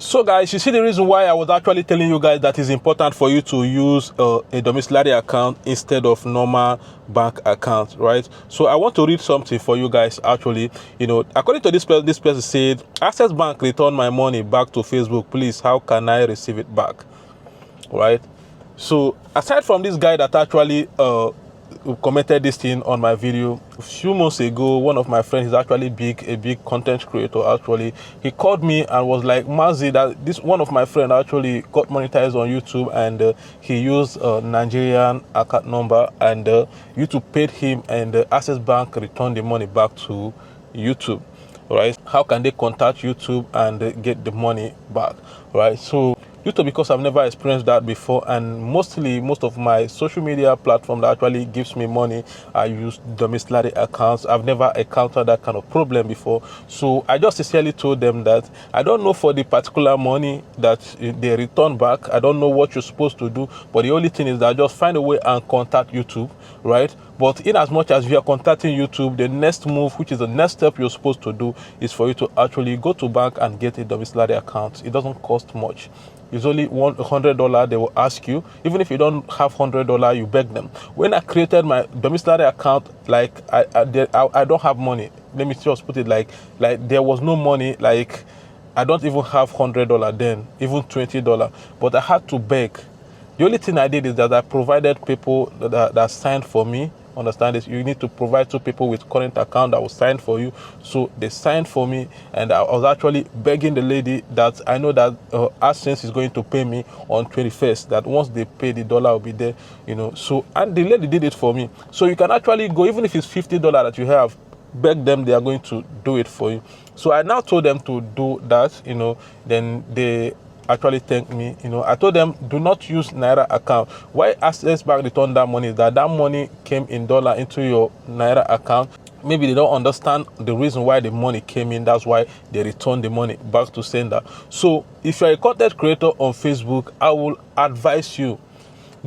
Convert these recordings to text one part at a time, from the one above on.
So guys, you see the reason why I was actually telling you guys that it's important for you to use a domiciliary account instead of normal bank account, right? So I want to read something for you guys. Actually, according to this person said, Access Bank returned my money back to Facebook. Please, how can I receive it back? Right? So aside from this guy that actually commented this thing on my video a few months ago, one of my friends is actually a big content creator. Actually, he called me and was like, Mazi, that this one of my friend actually got monetized on YouTube, and he used a Nigerian account number, and YouTube paid him, and Access Bank returned the money back to YouTube. Right? How can they contact YouTube and get the money back? Right? So YouTube, because I've never experienced that before, and most of my social media platform that actually gives me money, I use domiciliary accounts. I've never encountered that kind of problem before. So I just sincerely told them that I don't know for the particular money that they return back. I don't know what you're supposed to do, but the only thing is that just find a way and contact YouTube, right? But in as much as you are contacting YouTube, the next move, which is the next step you're supposed to do, is for you to actually go to bank and get a domiciliary account. It doesn't cost much. It's only $100 they will ask you. Even if you don't have $100, you beg them. When I created my domiciliary account, like I don't have money. Let me just put it like there was no money. Like I don't even have $100 then, even $20. But I had to beg. The only thing I did is that I provided people that signed for me. Understand this? You need to provide 2 people with current account that will sign for you. So they signed for me, and I was actually begging the lady that I know that AdSense is going to pay me on 21st. That once they pay, the dollar will be there. So, and the lady did it for me. So you can actually go, even if it's $50 that you have, beg them, they are going to do it for you. So I now told them to do that. Then they actually thanked me. I told them, do not use Naira account. Why Access Bank returned that money is that money came in dollar into your Naira account. Maybe they don't understand the reason why the money came in. That's why they returned the money back to sender. So if you're a content creator on Facebook, I will advise you,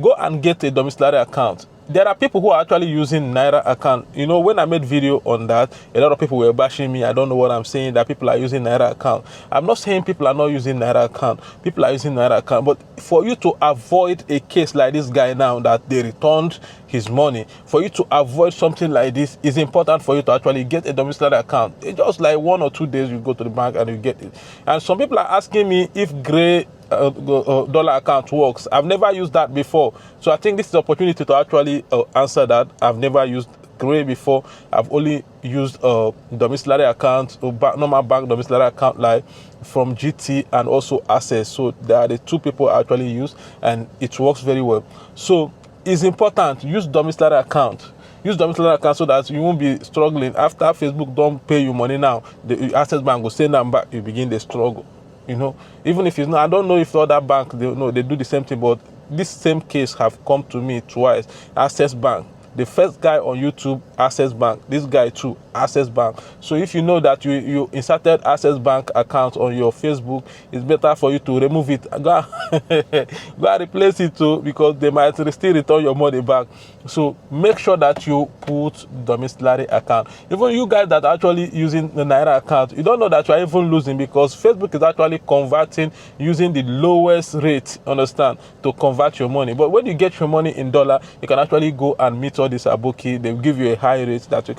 go and get a domiciliary account. There are people who are actually using Naira account. When I made video on that, a lot of people were bashing me. I don't know what I'm saying, that people are using Naira account. I'm not saying people are not using Naira account. People are using Naira account. But for you to avoid a case like this guy now, that they returned his money, for you to avoid something like this, it's important for you to actually get a domiciliary account. It's just like 1 or 2 days you go to the bank and you get it. And some people are asking me if gray dollar account works. I've never used that before, so I think this is the opportunity to actually answer that. I've never used gray before. I've only used domiciliary account, normal bank domiciliary account, like from GT and also Access. So they are the 2 people I actually use, and it works very well. So it's important, use domiciliary account. Use domiciliary account so that you won't be struggling after Facebook don't pay you money. Now the Access Bank will send them back. You begin the struggle. Even if it's not, I don't know if other bank they do the same thing, but this same case have come to me twice. Access Bank, the first guy on YouTube, Access Bank, this guy too, Access Bank. So if you know that you inserted Access Bank account on your Facebook, it's better for you to remove it. Go and replace it too, because they might still return your money back. So make sure that you put domiciliary account. Even you guys that are actually using the Naira account, you don't know that you are even losing, because Facebook is actually converting using the lowest rate, understand, to convert your money. But when you get your money in dollar, you can actually go and meet all this aboki. They give you a high rate that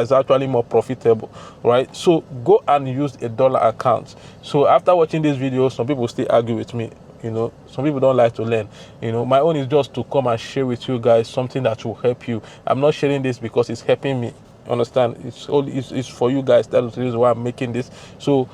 is actually more profitable, right? So go and use a dollar account. So after watching this video, some people still argue with me. Some people don't like to learn. My own is just to come and share with you guys something that will help you. I'm not sharing this because it's helping me, understand. It's for you guys. That's the reason why I'm making this. So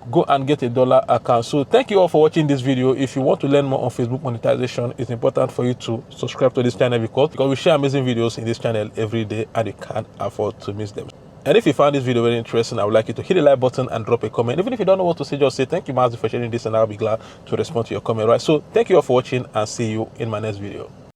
go and get a dollar account. So thank you all for watching this video. If you want to learn more on Facebook monetization, it's important for you to subscribe to this channel, because we share amazing videos in this channel every day, and you can't afford to miss them. And if you found this video very interesting, I would like you to hit the like button and drop a comment. Even if you don't know what to say, just say thank you, Mazi, for sharing this, and I'll be glad to respond to your comment, right? So thank you all for watching, and see you in my next video.